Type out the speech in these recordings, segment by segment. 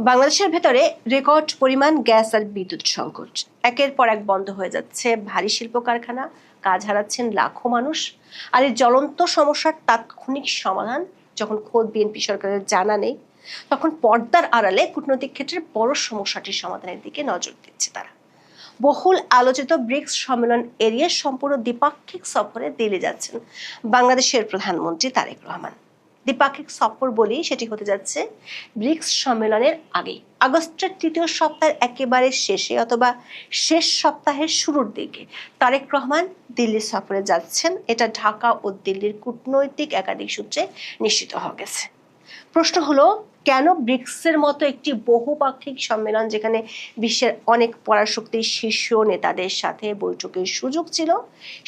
বাংলাদেশের ভেতরে রেকর্ড পরিমাণ গ্যাস আর বিদ্যুৎ সংকট। একের পর এক বন্ধ হয়ে যাচ্ছে ভারী শিল্প কারখানা, কাজ হারাচ্ছেন লাখো মানুষ। আর এই জ্বলন্ত সমস্যার তাৎক্ষণিক সমাধান যখন খোদ বিএনপি সরকারের জানা নেই, তখন পর্দার আড়ালে কূটনৈতিক ক্ষেত্রে বড় সমস্যাটির সমাধানের দিকে নজর দিচ্ছে তারা। বহুল আলোচিত ব্রিক্স সম্মেলন এড়িয়ে সম্পূর্ণ দ্বিপাক্ষিক সফরে দিল্লি যাচ্ছেন বাংলাদেশের প্রধানমন্ত্রী তারেক রহমান। দ্বিপাক্ষিক সফর বলেই সেটি হতে যাচ্ছে ব্রিক্স সম্মেলনের আগেই, আগস্টের তৃতীয় সপ্তাহের একেবারে শেষে অথবা শেষ সপ্তাহের শুরুর দিকে তারেক রহমান দিল্লি সফরে যাচ্ছেন। এটা ঢাকা ও দিল্লির কূটনৈতিক একাধিক সূত্রে নিশ্চিত হয়ে গেছে। প্রশ্ন হলো, কেন ব্রিক্সের মতো একটি বহুপাক্ষিক সম্মেলন, যেখানে বিশ্বের অনেক পরাশক্তির শীর্ষ নেতাদের সাথে বৈঠকের সুযোগ ছিল,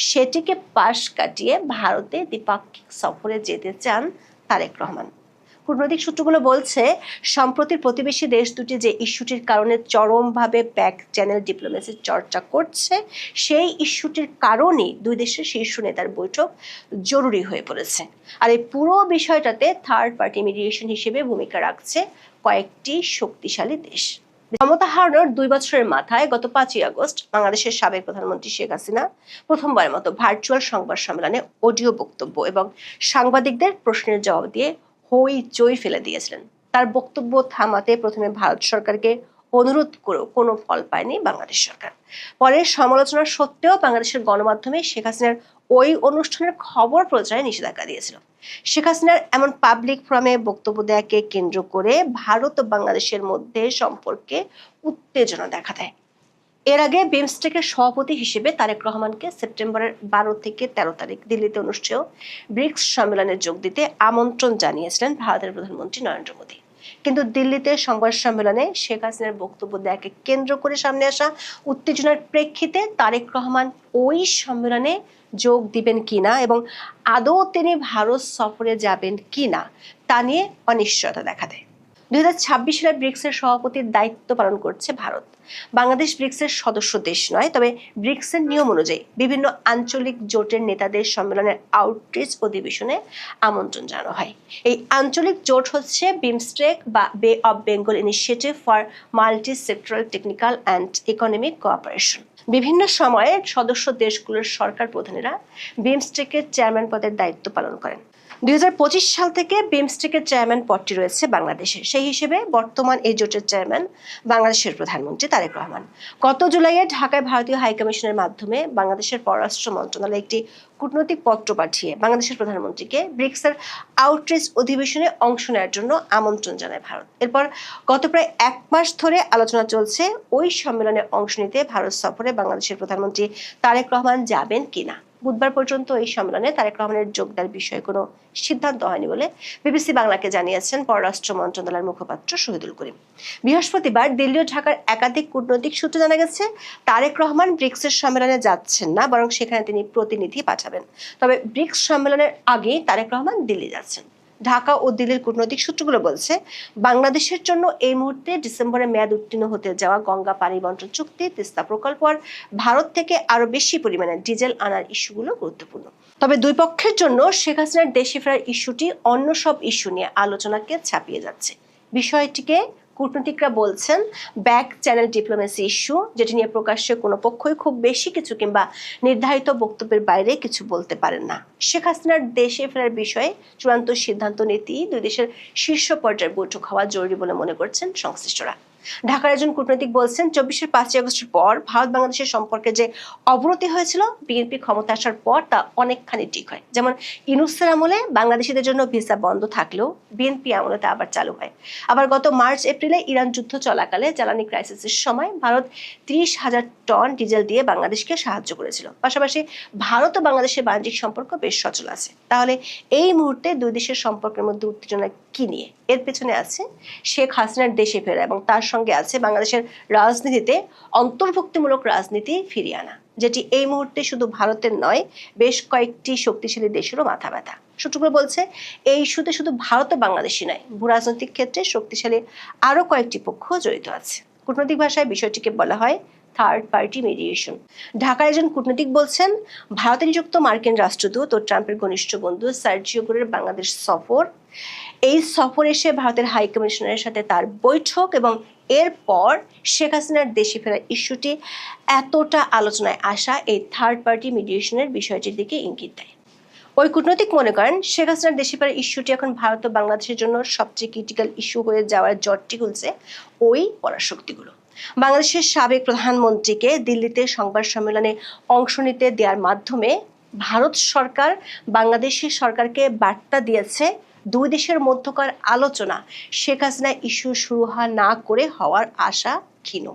সেটিকে পাশ কাটিয়ে ভারতে দ্বিপাক্ষিক সফরে যেতে চান তারেক রহমান? কূটনৈতিক সূত্রগুলো বলছে, সম্প্রতি প্রতিবেশী দেশ দুটি যে ইস্যুটির কারণে চরমভাবে ব্যাক চ্যানেল ডিপ্লোমেসির চর্চা করছে, সেই ইস্যুটির কারণেই দুই দেশের শীর্ষ নেতার বৈঠক জরুরি হয়ে পড়েছে। আর এই পুরো বিষয়টাতে থার্ড পার্টি মিডিয়েশন হিসেবে ভূমিকা রাখছে কয়েকটি শক্তিশালী দেশ। ক্ষমতা হারানোর 2 বছরের মাথায় গত 5ই আগস্ট বাংলাদেশের সাবেক প্রধানমন্ত্রী শেখ হাসিনা প্রথমবারের মতো ভার্চুয়াল সংবাদ সম্মেলনে অডিও বক্তব্য এবং সাংবাদিকদের প্রশ্নের জবাব দিয়ে হইচই ফেলে দিয়েছিলেন। তার বক্তব্য থামাতে প্রথমে ভারত সরকারকে অনুরোধ করেও কোনো ফল পায়নি বাংলাদেশ সরকার। পরে সমালোচনা সত্ত্বেও বাংলাদেশের গণমাধ্যমে শেখ হাসিনার ওই অনুষ্ঠানের খবর প্রচারে নিষেধাজ্ঞা দিয়েছিল। শেখ হাসিনার এমন পাবলিক ফোরামে বক্তব্য দেওয়াকে কেন্দ্র করে ভারত ও বাংলাদেশের মধ্যে সম্পর্কে উত্তেজনা দেখা দেয়। এর আগে বিমস্টেকের সভাপতি হিসেবে তারেক রহমানকে সেপ্টেম্বরের 12 থেকে 13 তারিখ দিল্লিতে অনুষ্ঠেয় ব্রিক্স সম্মেলনে যোগ দিতে আমন্ত্রণ জানিয়েছিলেন ভারতের প্রধানমন্ত্রী নরেন্দ্র মোদী। কিন্তু দিল্লিতে সংবাদ সম্মেলনে শেখ হাসিনার বক্তব্য দেওয়াকে কেন্দ্র করে সামনে আসা উত্তেজনার প্রেক্ষিতে তারেক রহমান ওই সম্মেলনে যোগ দিবেন কিনা এবং আদৌ তিনি ভারত সফরে যাবেন কিনা তা নিয়ে অনিশ্চয়তা দেখা দেয়। 2026 সালে ব্রিক্সের সভাপতির দায়িত্ব পালন করছে ভারত। বাংলাদেশ ব্রিক্সের সদস্য দেশ নয়, তবে ব্রিক্সের নিয়ম অনুযায়ী বিভিন্ন আঞ্চলিক জোটের নেতাদের সম্মেলনের আউটরিচ অধিবেশনে আমন্ত্রণ জানানো হয়। এই আঞ্চলিক জোট হচ্ছে বিমস্টেক বা বে of Bengal initiative for multi sectoral technical and economic cooperation. বিভিন্ন সময়ে সদস্য দেশগুলোর সরকার প্রধানেরা বিমস্টেকের চেয়ারম্যান পদের দায়িত্ব পালন করেন। 2025 সাল থেকে বিমস্টেকের চেয়ারম্যান পদটি রয়েছে বাংলাদেশে। সেই হিসেবে বর্তমান এই জোটের চেয়ারম্যান বাংলাদেশের প্রধানমন্ত্রী তারেক রহমান। গত জুলাইয়ে ঢাকায় ভারতীয় হাইকমিশনের মাধ্যমে বাংলাদেশের পররাষ্ট্র মন্ত্রণালয় একটি কূটনৈতিক পত্র পাঠিয়ে বাংলাদেশের প্রধানমন্ত্রীকে ব্রিক্সের আউটরিচ অধিবেশনে অংশ নেওয়ার জন্য আমন্ত্রণ জানায় ভারত। এরপর গত প্রায় 1 মাস ধরে আলোচনা চলছে ওই সম্মেলনে অংশ নিতে ভারত সফরে বাংলাদেশের প্রধানমন্ত্রী তারেক রহমান যাবেন কিনা। বুধবার পর্যন্ত এই সম্মেলনে তারেক রহমানের যোগ দেওয়ার বিষয়ে কোনো সিদ্ধান্ত হয়নি বলে বিবিসি বাংলাকে জানিয়েছেন পররাষ্ট্র মন্ত্রণালয়ের মুখপাত্র শহীদুল করিম। বৃহস্পতিবার দিল্লি ও ঢাকার একাধিক কূটনৈতিক সূত্রে জানা গেছে, তারেক রহমান ব্রিক্সের সম্মেলনে যাচ্ছেন না, বরং সেখানে তিনি প্রতিনিধি পাঠাবেন। তবে ব্রিক্স সম্মেলনের আগেই তারেক রহমান দিল্লি যাচ্ছেন। ঢাকা ও দিল্লির কূটনৈতিক সূত্রগুলো বলছে, বাংলাদেশের জন্য এই মুহূর্তে ডিসেম্বরে মেয়াদ উত্তীর্ণ হতে যাওয়া গঙ্গা পানি বন্টন চুক্তি, তিস্তা প্রকল্প আর ভারত থেকে আরো বেশি পরিমাণে ডিজেল আনার ইস্যুগুলো গুরুত্বপূর্ণ। তবে দুই পক্ষের জন্য শেখ হাসিনার দেশে ফেরার ইস্যুটি অন্য সব ইস্যু নিয়ে আলোচনাকে ছাপিয়ে যাচ্ছে। বিষয়টিকে কূটনীতিকরা বলছেন ব্যাক চ্যানেল ডিপ্লোমেসি ইস্যু, যেটি নিয়ে প্রকাশ্যে কোনো পক্ষই খুব বেশি কিছু কিংবা নির্ধারিত বক্তব্যের বাইরে কিছু বলতে পারেন না। শেখ হাসিনার দেশে ফেরার বিষয়ে চূড়ান্ত সিদ্ধান্ত নিতেই দুই দেশের শীর্ষ পর্যায়ের বৈঠক হওয়া জরুরি বলে মনে করছেন সংশ্লিষ্টরা। ঢাকার একজন কূটনৈতিক বলছেন, 24-এর 5ই আগস্টের পর ভারত বাংলাদেশের সম্পর্কে যে অবনতি হয়েছিল বিএনপি ক্ষমতা আসার পর তা অনেকখানি ঠিক হয়। যেমন ইউনূসের আমলে বাংলাদেশিদের জন্য ভিসা বন্ধ থাকলেও বিএনপি আমলে তা আবার চালু হয়। আবার গত মার্চ-এপ্রিলে ইরান যুদ্ধ চলাকালে জ্বালানি ক্রাইসিসের সময় ভারত 30,000 টন ডিজেল দিয়ে বাংলাদেশকে সাহায্য করেছিল। পাশাপাশি ভারত ও বাংলাদেশের বাণিজ্যিক সম্পর্ক বেশ সচল আছে। তাহলে এই মুহূর্তে দুই দেশের সম্পর্কের মধ্যে উত্তেজনা কি নিয়ে? এর পেছনে আছে শেখ হাসিনার দেশে ফেরা এবং তার সঙ্গে আছে বাংলাদেশের রাজনীতিতে অন্তর্ভুক্তিমূলক রাজনীতি ফিরিয়ে আনা, যেটি এই মুহূর্তে শুধু ভারতের নয়, বেশ কয়েকটি শক্তিশালী দেশেরও মাথা ব্যথা। সূত্রগুলো বলছে, এই ইস্যুতে শুধু ভারত ও বাংলাদেশই নয়, ভূরাজনৈতিক ক্ষেত্রে শক্তিশালী আরো কয়েকটি পক্ষ জড়িত আছে। কূটনৈতিক ভাষায় বিষয়টিকে বলা হয় থার্ড পার্টি মিডিয়েশন। ঢাকার একজন কূটনীতিক বলছেন, ভারতে নিযুক্ত মার্কিন রাষ্ট্রদূত ও ট্রাম্পের ঘনিষ্ঠ বন্ধু সার্জিও গোরের বাংলাদেশ সফর এই সফর এসে ভারতের হাই কমিশনারের সাথে তার বৈঠক এবং এরপর শেখ হাসিনার দেশে ফেরার ইস্যুটি এতটা আলোচনায় আসা এই থার্ড পার্টি মিডিয়েশনের বিষয়টির দিকে ইঙ্গিত দেয়। ওই কূটনৈতিক মনে করেন শেখ হাসিনার দেশে ফেরার ইস্যুটি এখন ভারত ও বাংলাদেশের জন্য সবচেয়ে ক্রিটিক্যাল ইস্যু হয়ে যাওয়ার জটটি খুলছে ওই পরাশক্তিগুলো। বাংলাদেশের সাবেক প্রধানমন্ত্রীকে দিল্লিতে সংবাদ সম্মেলনে অংশ নিতে দেওয়ার মাধ্যমে ভারত সরকার বাংলাদেশের সরকারকে বার্তা দিয়েছে দুই দেশের মধ্যকার আলোচনা শেখ হাসিনা ইস্যু শুরু না করে হওয়ার আশা ক্ষীণ।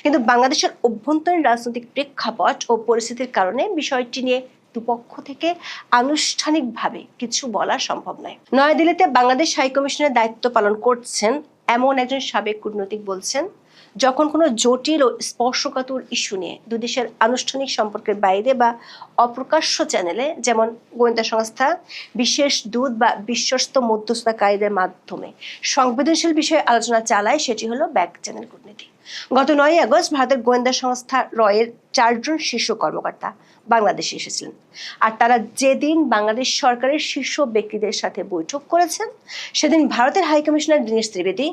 কিন্তু বাংলাদেশের অভ্যন্তরীণ রাজনৈতিক প্রেক্ষাপট ও পরিস্থিতির কারণে বিষয়টি নিয়ে দুপক্ষ থেকে আনুষ্ঠানিকভাবে কিছু বলা সম্ভব নয়। নয়াদিল্লিতে বাংলাদেশ হাই কমিশনের দায়িত্ব পালন করছেন এমন একজন সাবেক কূটনৈতিক বলছেন, যখন কোনো জটিল ও স্পর্শকাতর ইস্যু নিয়ে দুই দেশের আনুষ্ঠানিক সম্পর্কের বাইরে বা অপ্রকাশ্য চ্যানেলে, যেমন গোয়েন্দা সংস্থা, বিশেষ দূত বা বিশ্বস্ত মধ্যস্থতাকারীদের মাধ্যমে সংবেদনশীল বিষয়ে আলোচনা চালায়, সেটি হলো ব্যাক চ্যানেল কূটনীতি। গত 9 আগস্ট ভারতের গোয়েন্দা সংস্থা রয়ের 4 জন শীর্ষ কর্মকর্তা বাংলাদেশে এসেছিলেন, আর তারা যেদিন বাংলাদেশ সরকারের শীর্ষ ব্যক্তিদের সাথে বৈঠক করেছেন সেদিন ভারতের হাই কমিশনার দীনেশ ত্রিবেদী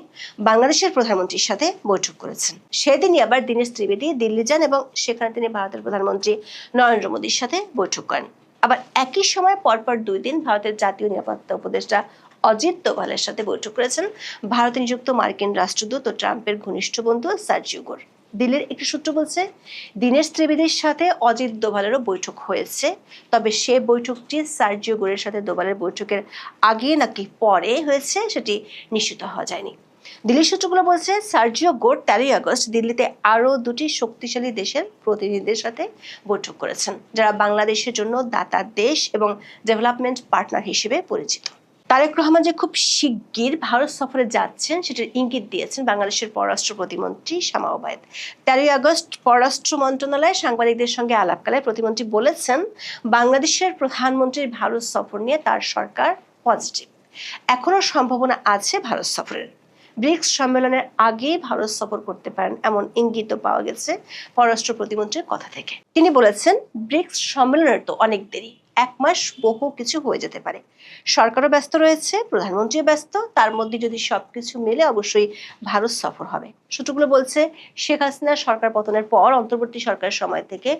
বাংলাদেশের প্রধানমন্ত্রীর সাথে বৈঠক করেছেন। সেদিনই আবার দীনেশ ত্রিবেদী দিল্লি যান এবং সেখানে তিনি ভারতের প্রধানমন্ত্রী নরেন্দ্র মোদীর সাথে বৈঠক করেন। আবার একই সময় পরপর 2 দিন ভারতের জাতীয় নিরাপত্তা উপদেষ্টা অজিত দোভালের সাথে বৈঠক করেছেন ভারতে নিযুক্ত মার্কিন রাষ্ট্রদূত ও ট্রাম্পের ঘনিষ্ঠ বন্ধু সার্জিও গোর। দিল্লির একটি সূত্র বলছে, দীনেশ ত্রিবেদীর সাথে অজিত দোভালেরও বৈঠক হয়েছে, তবে সে বৈঠকটি সার্জিও গোরের সাথে দোভালের বৈঠকের আগে নাকি পরে হয়েছে সেটি নিশ্চিত হওয়া যায়নি। দিল্লির সূত্রগুলো বলছে, সার্জিও গোর 13 আগস্ট দিল্লিতে আরও 2টি শক্তিশালী দেশের প্রতিনিধিদের সাথে বৈঠক করেছেন, যারা বাংলাদেশের জন্য দাতা দেশ এবং ডেভেলপমেন্ট পার্টনার হিসেবে পরিচিত। তারেক রহমান যে খুব শিগগির ভারত সফরে যাচ্ছেন সেটির ইঙ্গিত দিয়েছেন বাংলাদেশের পররাষ্ট্র প্রতিমন্ত্রী শামা ওবায়েদ। 13 আগস্ট পররাষ্ট্র মন্ত্রণালয়ে সাংবাদিকদের সঙ্গে আলাপকালে প্রতিমন্ত্রী বলেছেন, বাংলাদেশের প্রধানমন্ত্রীর ভারত সফর নিয়ে তার সরকার পজিটিভ, এখনো সম্ভাবনা আছে ভারত সফরের। ব্রিক্স সম্মেলনের আগে ভারত সফর করতে পারেন এমন ইঙ্গিত পাওয়া গেছে পররাষ্ট্র প্রতিমন্ত্রীর কথা থেকে। তিনি বলেছেন, ব্রিক্স সম্মেলনের তো অনেক দেরি, 1 মাস বহু কিছু হয়ে যেতে পারে। সরকারও ব্যস্ত রয়েছে, প্রধানমন্ত্রীও ব্যস্ত, তার মধ্যে যদি সবকিছু মিলে অবশ্যই ভারত সফর হবে। সূত্রগুলো বলছে, শেখ হাসিনার সরকার পতনের পর অন্তর্বর্তী সরকারের সময় থেকে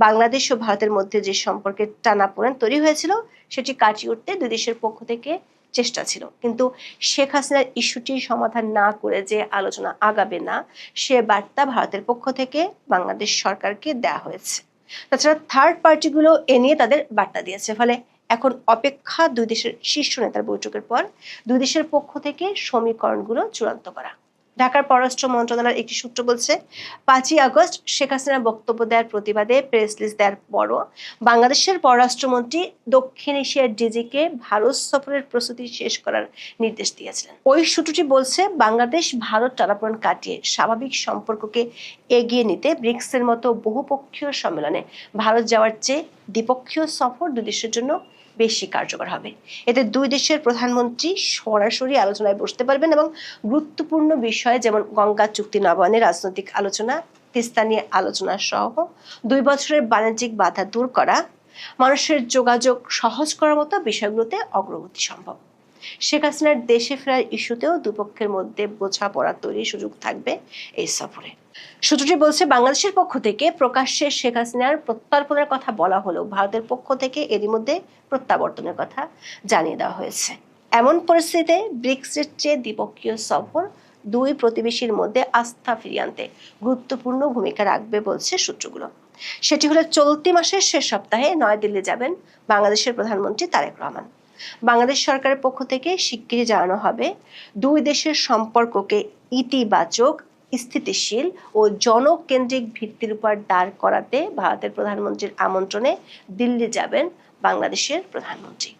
বাংলাদেশ ও ভারতের মধ্যে যে সম্পর্কের টানাপোড়েন তৈরি হয়েছিল সেটি কাটিয়ে উঠতে দুই দেশের পক্ষ থেকে চেষ্টা ছিল, কিন্তু শেখ হাসিনার ইস্যুটি সমাধান না করে যে আলোচনা আগাবে না সে বার্তা ভারতের পক্ষ থেকে বাংলাদেশ সরকারকে দেওয়া হয়েছে। তাছাড়া থার্ড পার্টিগুলো এ নিয়ে তাদের বার্তা দিয়েছে। ফলে এখন অপেক্ষা দুই দেশের শীর্ষ নেতার বৈঠকের পর দুই দেশের পক্ষ থেকে সমীকরণগুলো চূড়ান্ত করা। ঢাকার পররাষ্ট্র মন্ত্রণালয়ের একটি সূত্র বলছে, 5 আগস্ট শেখ হাসিনার বক্তব্য দেওয়ার প্রতিবাদে প্রেস রিলিজ দেওয়ার পরও বাংলাদেশের পররাষ্ট্রমন্ত্রী দক্ষিণ এশিয়ার ডিজিকে ভারত সফরের প্রস্তুতি শেষ করার নির্দেশ দিয়েছিলেন। ওই সূত্রটি বলছে, বাংলাদেশ ভারত টানাপোড়েন কাটিয়ে স্বাভাবিক সম্পর্ককে এগিয়ে নিতে ব্রিক্সের মতো বহুপক্ষীয় সম্মেলনে ভারত যাওয়ার চেয়ে দ্বিপক্ষীয় সফর দুই দেশের জন্য বেশি কার্যকর হবে। এতে দুই দেশের প্রধানমন্ত্রী সরাসরি আলোচনায় বসতে পারবেন এবং গুরুত্বপূর্ণ বিষয় যেমন গঙ্গা চুক্তি নবায়নের রাজনৈতিক আলোচনা, তিস্তা নিয়ে আলোচনা সহ 2 বছরের বাণিজ্যিক বাধা দূর করা, মানুষের যোগাযোগ সহজ করার মতো বিষয়গুলোতে অগ্রগতি সম্ভব। শেখ হাসিনার দেশে ফেরার ইস্যুতেও দুপক্ষের মধ্যে বোঝাপড়া তৈরির সুযোগ থাকবে এই সফরে। সূত্রটি বলছে, বাংলাদেশের পক্ষ থেকে প্রকাশ্যে শেখ হাসিনার প্রত্যর্পণের কথা বলা হলেও ভারতের পক্ষ থেকে এরই মধ্যে প্রত্যাবর্তনের কথা জানিয়ে দেওয়া হয়েছে। এমন পরিস্থিতিতে ব্রিক্সের চেয়ে দ্বিপক্ষীয় সফর দুই প্রতিবেশীর মধ্যে আস্থা ফিরিয়ে আনতে গুরুত্বপূর্ণ ভূমিকা রাখবে বলছে সূত্রগুলো। সেটি হলে চলতি মাসের শেষ সপ্তাহে নয়াদিল্লি যাবেন বাংলাদেশের প্রধানমন্ত্রী তারেক রহমান। বাংলাদেশ সরকারের পক্ষ থেকে শিগগিরই জানানো হবে, দুই দেশের সম্পর্ককে ইতিবাচক, স্থিতিশীল ও জনকেন্দ্রিক ভিত্তির উপর দাঁড় করাতে ভারতের প্রধানমন্ত্রীর আমন্ত্রণে দিল্লি যাবেন বাংলাদেশের প্রধানমন্ত্রী।